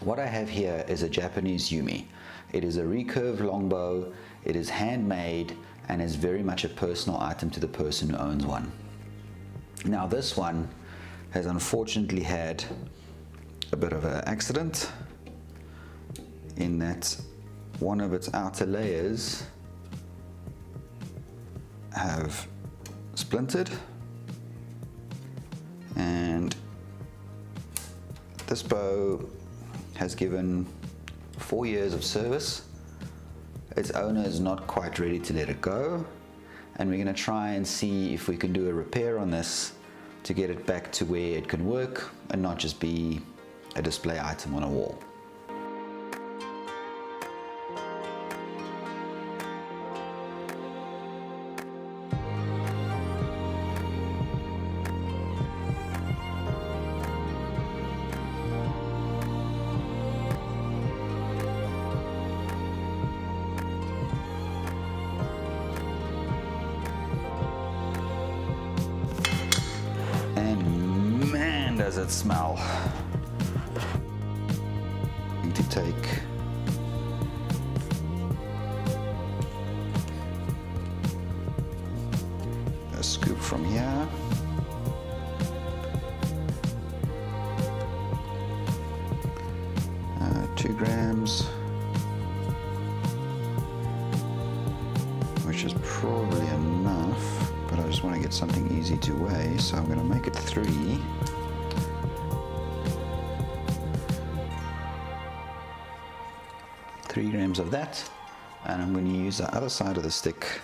What I have here is a Japanese Yumi. It is a recurve longbow, it is handmade, and is very much a personal item to the person who owns one. Now this one has unfortunately had a bit of an accident in that one of its outer layers have splintered, and this bow has given 4 years of service. Its owner is not quite ready to let it go, and we're going to try and see if we can do a repair on this to get it back to where it can work and not just be a display item on a wall. And man, does it smell. Need to take a scoop from here. Uh, 2 grams, which is probably enough, but I just want to get something easy to weigh, so I'm going to make it 3. Three grams of that, and I'm going to use the other side of the stick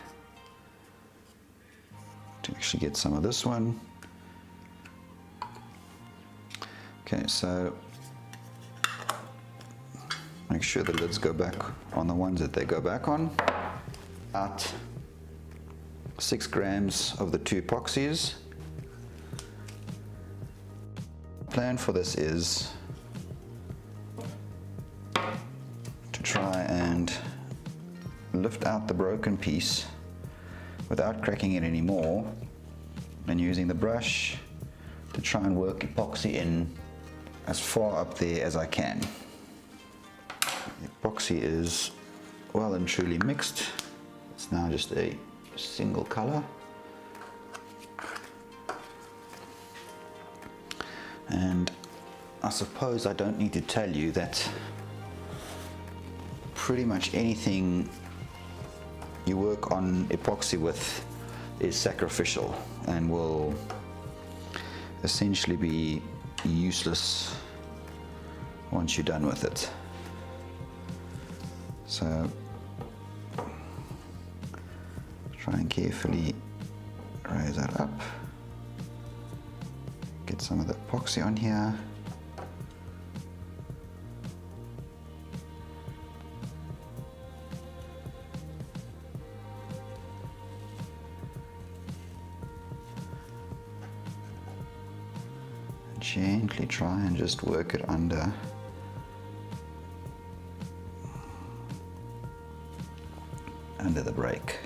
to actually get some of this one. Okay, so make sure the lids go back on the ones that they go back on. About 6 grams of the 2 epoxies. Plan for this is to try and lift out the broken piece without cracking it anymore, and using the brush to try and work epoxy in as far up there as I can. The epoxy is well and truly mixed. It's now just a single color, and I suppose I don't need to tell you that pretty much anything you work on epoxy with is sacrificial and will essentially be useless once you're done with it. So try and carefully raise that up, get some of the epoxy on here. Gently try and just work it under the break.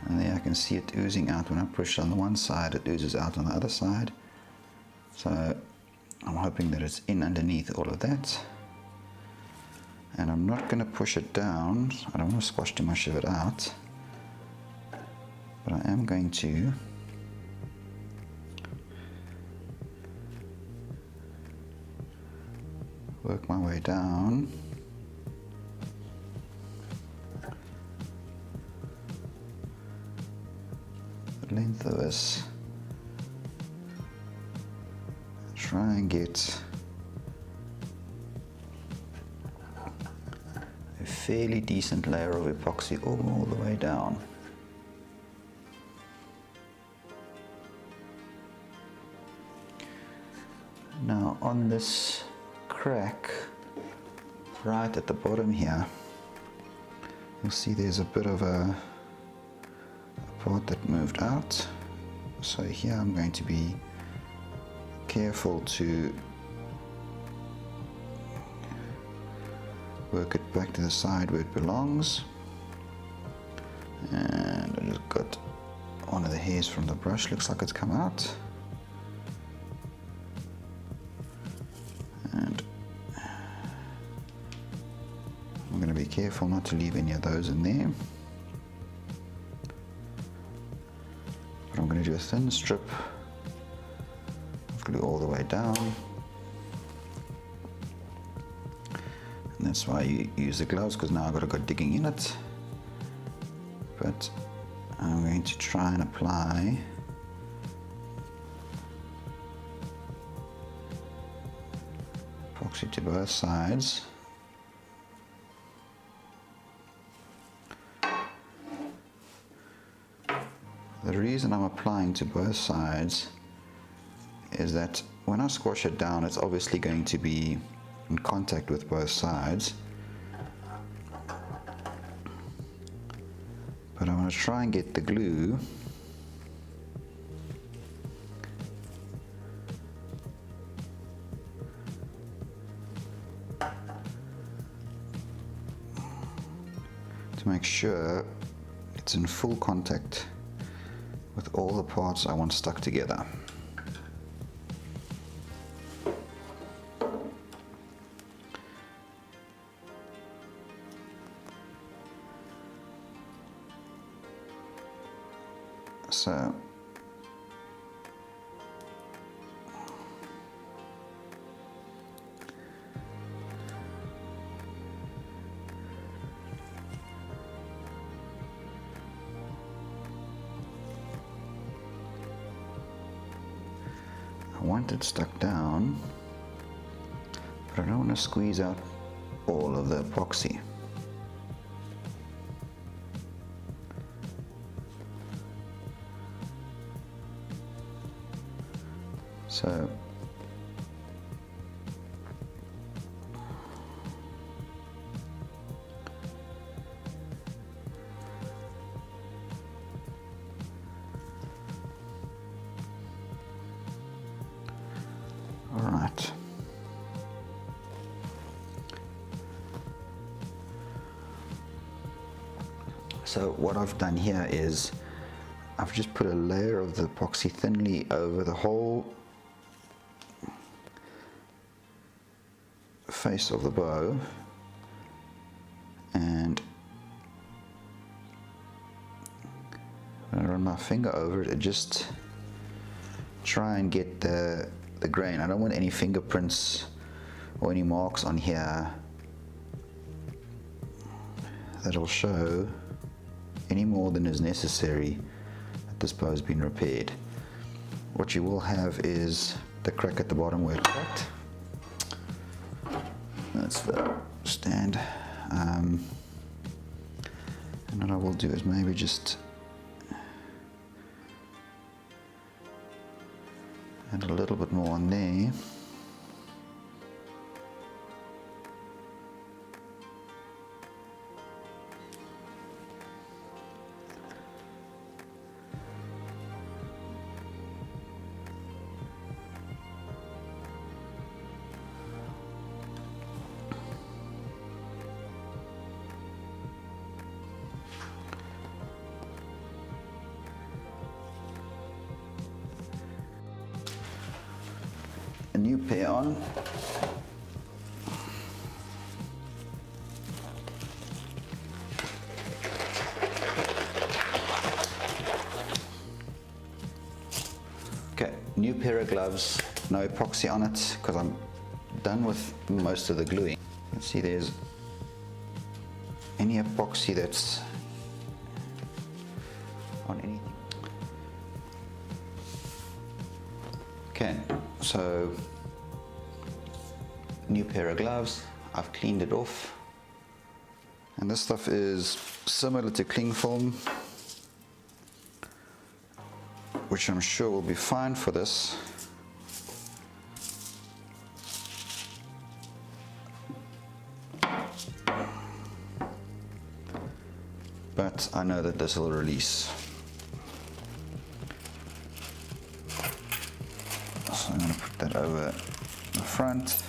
And there I can see it oozing out. When I push on the one side, it oozes out on the other side. So I'm hoping that it's in underneath all of that. And I'm not going to push it down. I don't want to squash too much of it out. But I am going to work my way down. The length of this. Try and get a fairly decent layer of epoxy all the way down. Now on this crack right at the bottom here, you'll see there's a bit of a part that moved out. So here I'm going to be careful to work it back to the side where it belongs. And I just got one of the hairs from the brush, looks like it's come out. And going to be careful not to leave any of those in there. But I'm going to do a thin strip of glue all the way down. And that's why you use the gloves, because now I've got to go digging in it. But I'm going to try and apply epoxy to both sides. The reason I'm applying to both sides is that when I squash it down, it's obviously going to be in contact with both sides. But I want to try and get the glue to make sure it's in full contact with all the parts I want stuck together. So I want it stuck down, but I don't want to squeeze out all of the epoxy. So all right. So what I've done here is I've just put a layer of the epoxy thinly over the whole face of the bow, and when I run my finger over it, just try and get the grain. I don't want any fingerprints or any marks on here that'll show any more than is necessary that this bow has been repaired. What you will have is the crack at the bottom where it cracked. That's the stand. And what I will do is maybe just add a little bit more on there. A new pair on. Okay, new pair of gloves, no epoxy on it because I'm done with most of the gluing. You can see there's any epoxy that's on anything. Okay, so new pair of gloves, I've cleaned it off, and this stuff is similar to cling film, which I'm sure will be fine for this. But I know that this will release. So I'm going to put that over the front.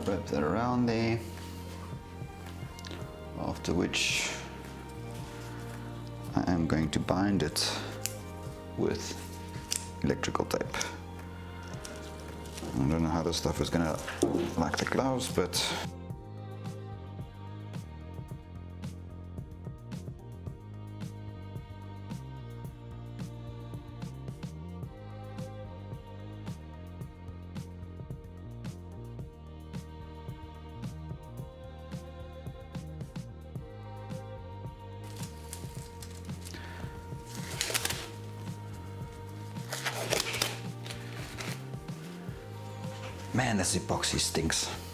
wrap that around there, after which I am going to bind it with electrical tape. I don't know how this stuff is gonna like the gloves, but man, this epoxy stinks.